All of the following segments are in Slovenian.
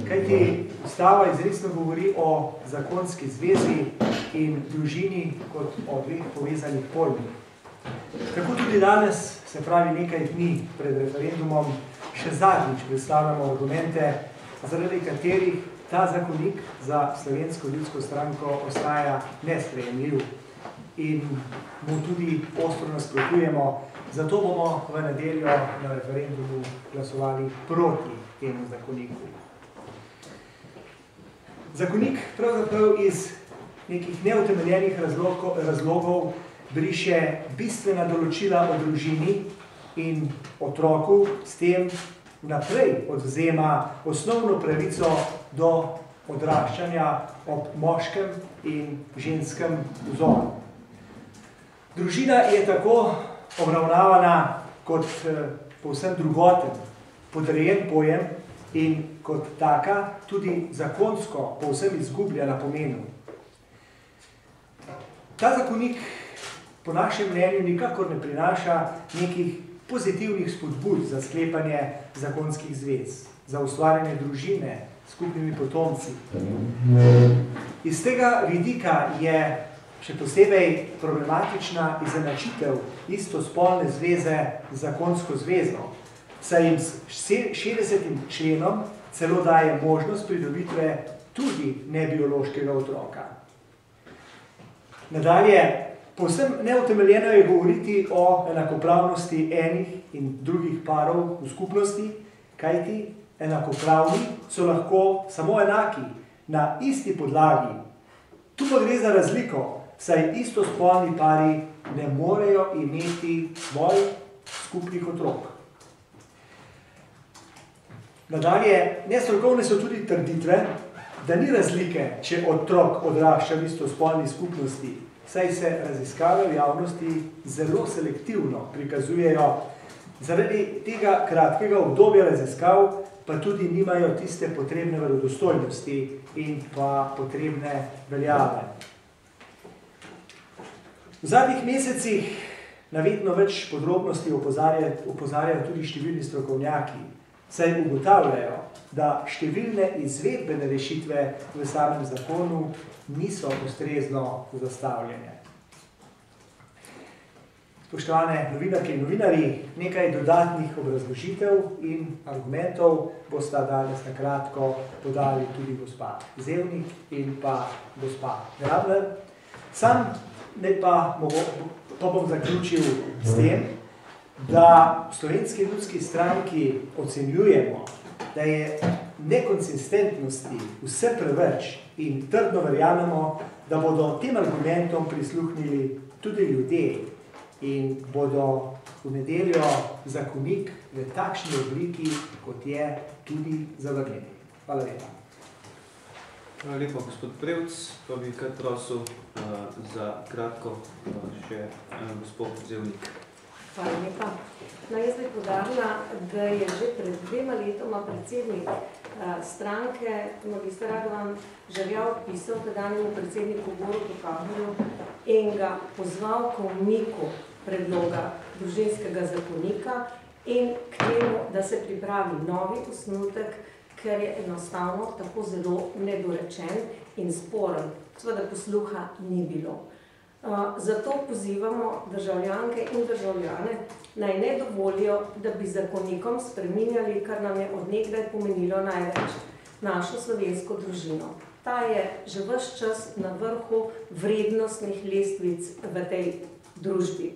Kajti ustava izrecno govori o zakonski zvezi in družini kot o dveh povezanih pojmih. Tako tudi danes, se pravi nekaj dni pred referendumom, še zadnjič predstavljamo argumente, zaradi katerih ta zakonik za Slovensko ljudsko stranko ostaja nesprejemljiv in mu tudi ostro nasprotujemo. Zato bomo v nedeljo na referendumu glasovali proti temu zakoniku. Zakonik pravzaprav iz nekih neutemeljenih razlogov briše bistvena določila o družini in otroku, s tem naprej odvzema osnovno pravico do odraščanja ob moškem in ženskem vzoru. Družina je tako obravnavana kot povsem drugoten, podrejen pojem in kot taka tudi zakonsko povsem izgublja na pomenu. Ta zakonik po našem mnenju nikakor ne prinaša nekih pozitivnih spodbud za sklepanje zakonskih zvez, za ustvarjanje družine s skupnimi potomci. Iz tega vidika je še posebej problematična izenačitev istospolne zveze z zakonsko zvezo, saj jim s 60. členom celo daje možnost pridobitve tudi nebiološkega otroka. Nadalje, povsem neutemeljeno je govoriti o enakopravnosti enih in drugih parov v skupnosti, kajti enakopravni so lahko samo enaki na isti podlagi. Tu pa gre za razliko, saj istospolni pari ne morejo imeti svojih skupnih otrok. Nadalje, nestrokovne so tudi trditve, da ni razlike, če otrok odrašča v istospolni skupnosti, saj se raziskave v javnosti zelo selektivno prikazujejo. Zaradi tega kratkega obdobja raziskav pa tudi nimajo tiste potrebne verodostojnosti in pa potrebne veljave. V zadnjih mesecih na vedno več podrobnosti opozarjajo tudi številni strokovnjaki, saj ugotavljajo, da številne izvedbene rešitve v samem zakonu niso ustrezno zastavljene. Spoštovane novinarke in novinarji, nekaj dodatnih obrazložitev in argumentov bosta danes na kratko podali tudi gospa Zevnik in pa gospa Grabner. Sam pa bom zaključil s tem, da v Slovenski ljudski stranki ocenjujemo, da je nekonsistentnosti vse preveč in trdno verjamemo, da bodo tem argumentom prisluhnili tudi ljudje in bodo v nedeljo zakonik v takšni obliki, kot je, tudi zavrnili. Hvala lepa. Hvala lepa, gospod Prevc, pa bi kar prosil za kratko še gospod Zevnik. Hvala lepa. No, jaz bi podarila, da je že pred 2 letoma predsednik stranke, magister Radovan Žerjav, pisal tedanjemu predsedniku Borutu Pahorju in ga pozval k umiku predloga družinskega zakonika in k temu, da se pripravi novi osnutek, ker je enostavno tako zelo nedorečen in sporen. Seveda posluha ni bilo. Zato pozivamo državljanke in državljane, naj ne dovolijo, da bi zakonikom spreminjali, kar nam je od nekdaj pomenilo največ, našo slovensko družino. Ta je že ves čas na vrhu vrednostnih lestvic v tej družbi.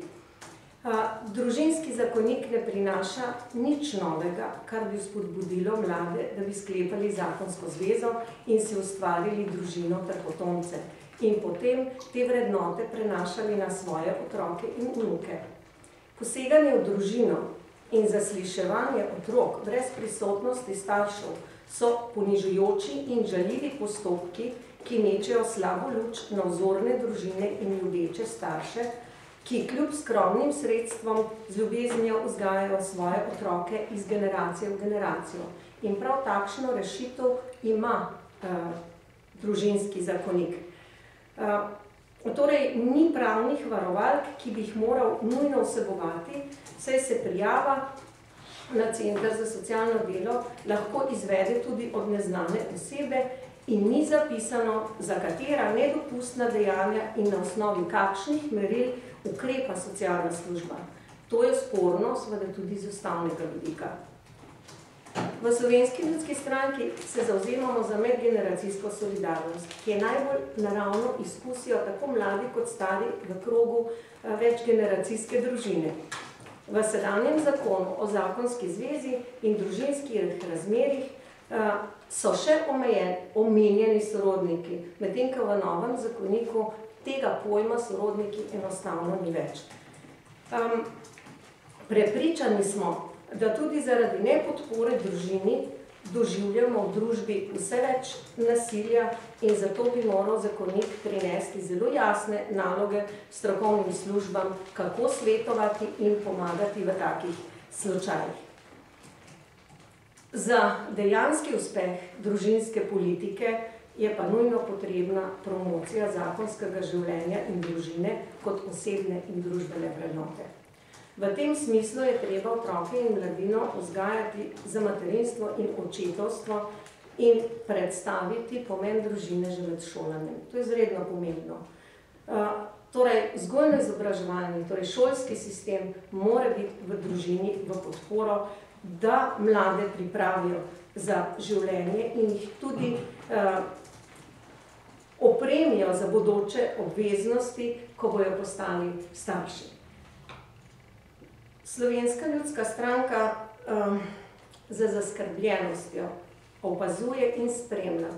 Družinski zakonik ne prinaša nič novega, kar bi spodbudilo mlade, da bi sklepali zakonsko zvezo in si ustvarili družino ter potomce in potem te vrednote prenašali na svoje otroke in vnuke. Poseganje v družino in zasliševanje otrok brez prisotnosti staršev so ponižujoči in žaljivi postopki, ki mečejo slabo luč na vzorne družine in ljubeče starše, ki kljub skromnim sredstvom z ljubeznijo vzgajajo svoje otroke iz generacije v generacijo. In prav takšno rešitev ima družinski zakonik. Torej, ni pravnih varovalk, ki bi jih moral nujno vsebovati, saj se prijava na Center za socialno delo lahko izvede tudi od neznane osebe in ni zapisano, za katera nedopustna dejanja in na osnovi kakšnih meril ukrepa socialna služba. To je sporno, seveda tudi z ustavnega vidika. V Slovenski ljudski stranki se zavzemamo za medgeneracijsko solidarnost, ki je najbolj naravno izkusijo tako mladi kot stari v krogu večgeneracijske družine. V sedanjem zakonu o zakonski zvezi in družinskih razmerih so še omenjeni sorodniki, medtem ko v novem zakoniku tega pojma sorodniki enostavno ni več. Prepričani smo, da tudi zaradi nepodpore družini doživljamo v družbi vse več nasilja in zato bi moral zakonik prinesti zelo jasne naloge strokovnim službam, kako svetovati in pomagati v takih slučajih. Za dejanski uspeh družinske politike je pa nujno potrebna promocija zakonskega življenja in družine kot osebne in družbene vrednote. V tem smislu je treba otroke in mladino vzgajati za materinstvo in očetovstvo in predstaviti pomen družine že med šolanjem. To je izredno pomembno. Torej, vzgojno-izobraževalni, torej šolski sistem mora biti v družini v podporo, da mlade pripravijo za življenje in jih tudi opremijo za bodoče obveznosti, ko bojo postali starši. Slovenska ljudska stranka z zaskrbljenostjo opazuje in spremlja,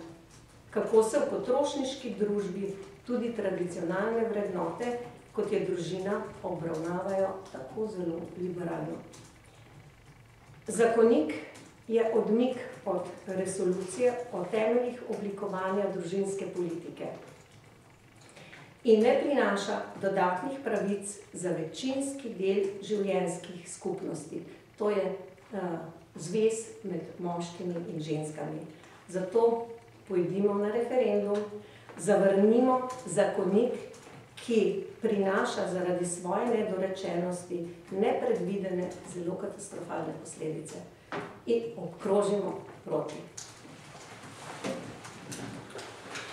kako se v potrošniški družbi tudi tradicionalne vrednote, kot je družina, obravnavajo tako zelo liberalno. Zakonik je odmik od resolucije o temeljih oblikovanja družinske politike in ne prinaša dodatnih pravic za večinski del življenjskih skupnosti. To je zvez med moškimi in ženskami. Zato pojdimo na referendum, zavrnimo zakonik, ki prinaša zaradi svoje nedorečenosti nepredvidene, zelo katastrofalne posledice in obkrožimo proti.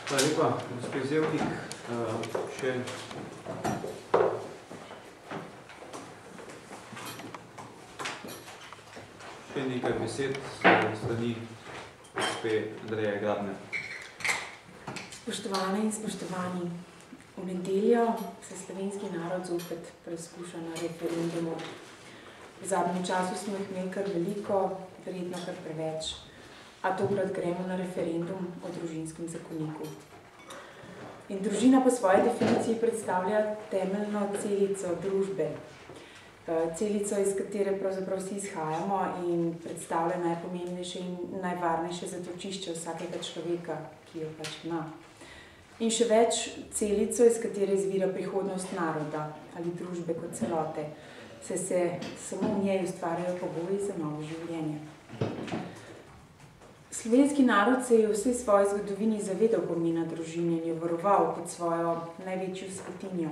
Hvala lepa, gospod Zevnik. Še nekaj besed strani gospe Andreje Grabner. Spoštovane in spoštovani, v nedeljo se slovenski narod zopet preizkuša na referendumu. V zadnjem času smo jih imeli kar veliko, verjetno kar preveč, a tokrat gremo na referendum o družinskem zakoniku. In družina po svoji definiciji predstavlja temeljno celico družbe, celico, iz katere pravzaprav vsi izhajamo in predstavlja najpomembnejše in najvarnejše zatočišče vsakega človeka, ki jo pač ima. In še več, celico, iz katere izvira prihodnost naroda ali družbe kot celote, saj se samo v njej ustvarjajo pogoji za novo življenje. Slovenski narod se je v vsej svoji zgodovini zavedal pomena družine in jo varoval kot svojo največjo svetinjo.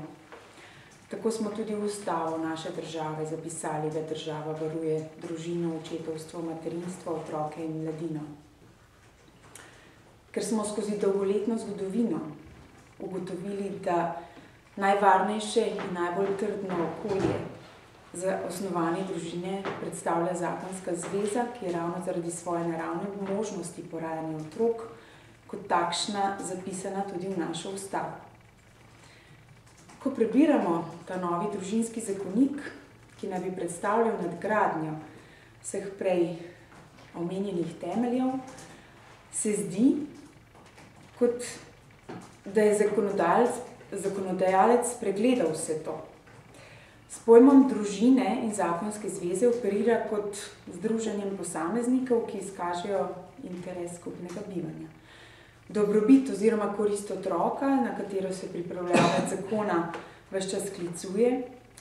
Tako smo tudi v ustavo naše države zapisali, da država varuje družino, očetovstvo, materinstvo, otroke in mladino. Ker smo skozi dolgoletno zgodovino ugotovili, da najvarnejše in najbolj trdno okolje za osnovanje družine predstavlja zakonska zveza, ki je ravno zaradi svoje naravne možnosti porajanja otrok kot takšna zapisana tudi v našo ustavo. Ko prebiramo ta novi družinski zakonik, ki naj bi predstavljal nadgradnjo vseh prej omenjenih temeljev, se zdi, kot da je zakonodajalec pregledal vse to. S pojmom družine in zakonske zveze operira kot združenjem posameznikov, ki izkažejo interes skupnega bivanja. Dobrobit oziroma korist otroka, na katero se pripravljalec zakona ves čas sklicuje,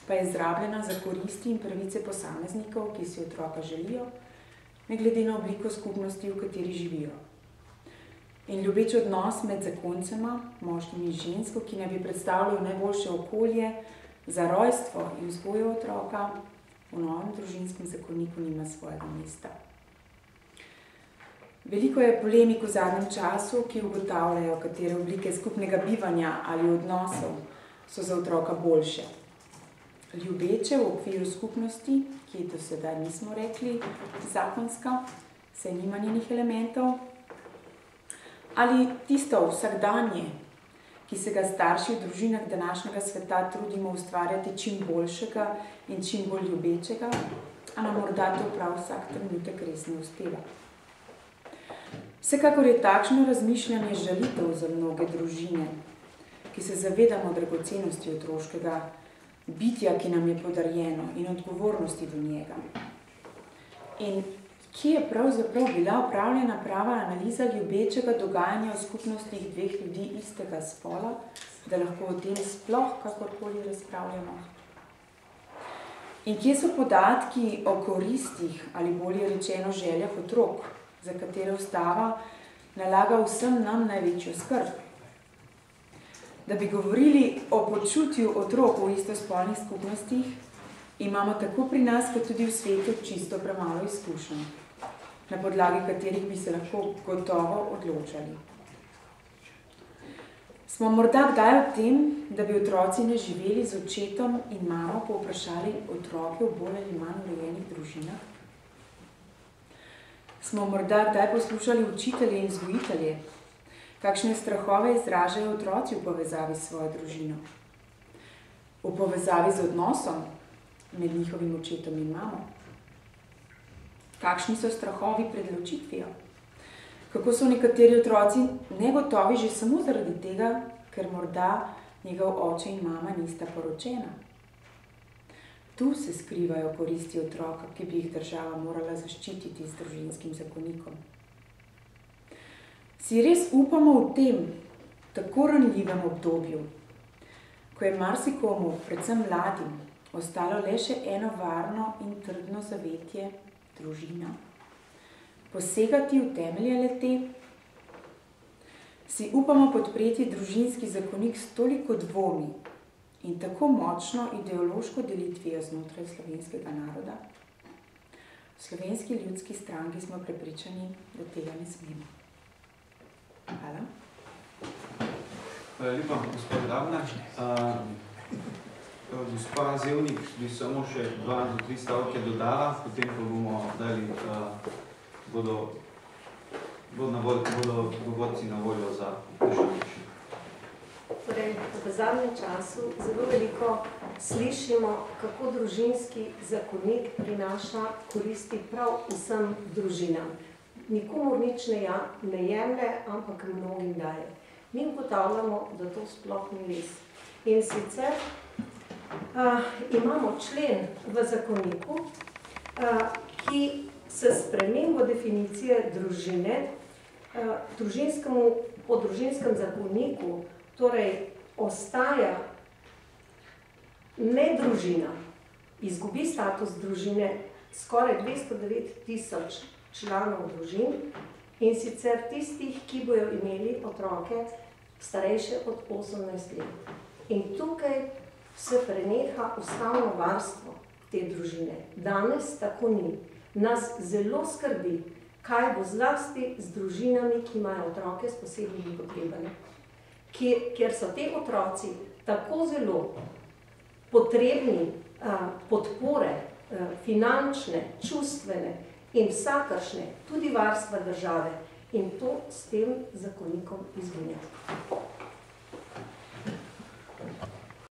pa je izrabljena za koristi in pravice posameznikov, ki si otroka želijo, ne glede na obliko skupnosti, v kateri živijo. In ljubeč odnos med zakoncema, moškim in žensko, ki naj bi predstavljal najboljše okolje za rojstvo in vzgojo otroka, v novem družinskem zakoniku nima svojega mesta. Veliko je polemik v zadnjem času, ki ugotavljajo, katere oblike skupnega bivanja ali odnosov so za otroka boljše. Ljubeče v okviru skupnosti, ki do sedaj nismo rekli zakonska, saj nima njenih elementov, ali tisto vsakdanje, ki se ga starši v družinah današnjega sveta trudimo ustvarjati čim boljšega in čim bolj ljubečega, a nam morda to prav vsak trenutek res ne uspeva. Vsekakor je takšno razmišljanje žalitev za mnoge družine, ki se zavedamo dragocenosti otroškega bitja, ki nam je podarjeno, in odgovornosti do njega. In kje je pravzaprav bila opravljena prava analiza ljubečega dogajanja v skupnostih dveh ljudi istega spola, da lahko o tem sploh kakorkoli razpravljamo? In kje so podatki o koristih ali bolje rečeno željah otrok, za katere ustava nalaga vsem nam največjo skrb? Da bi govorili o počutju otrok v istospolnih skupnostih, imamo tako pri nas, kot tudi v svetu čisto premalo izkušenj, na podlagi katerih bi se lahko gotovo odločali. Smo morda kdaj o tem, da bi otroci ne živeli z očetom in mamo, povprašali otroke v bolj ali manj urejenih družinah? Smo morda kdaj poslušali učitelje in vzgojitelje, kakšne strahove izražajo otroci v povezavi s svojo družino, v povezavi z odnosom med njihovim očetom in mamo? Kakšni so strahovi pred ločitvijo? Kako so nekateri otroci negotovi že samo zaradi tega, ker morda njegov oče in mama nista poročena? Tu se skrivajo koristi otroka, ki bi jih država morala zaščititi z družinskim zakonikom. Si res upamo v tem tako ranljivem obdobju, ko je marsikomu, predvsem mladim, ostalo le še eno varno in trdno zavetje, družina, posegati v temelje le-te? Si upamo podpreti družinski zakonik s toliko dvomi in tako močno ideološko delitvijo znotraj slovenskega naroda? V Slovenski ljudski stranki smo prepričani, da tega ne smemo. Hvala. Hvala lepa, gospod Ravnar. Gospa Zevnik bi samo še 2 do 3 stavke dodala, potem pa bomo dali, bodo govorci na voljo za vprašanje. Torej, v zadnjem času zelo veliko slišimo, kako družinski zakonik prinaša koristi prav vsem družinam. Nikomur nič ne jemlje, ampak mnogim daje. Mi ugotavljamo, da to sploh ni res. In sicer imamo člen v zakoniku, ki se spremembo definicije družine po družinskem zakoniku torej ostaja ne družina, izgubi status družine skoraj 209.000 članov družin, in sicer tistih, ki bojo imeli otroke starejše od 18 let. In tukaj se preneha ustavno varstvo te družine. Danes tako ni. Nas zelo skrbi, kaj bo zlasti z družinami, ki imajo otroke s posebnimi potrebami. Ker so te otroci tako zelo potrebni podpore, finančne, čustvene in vsakršne, tudi varstva države, in to s tem zakonikom izginja.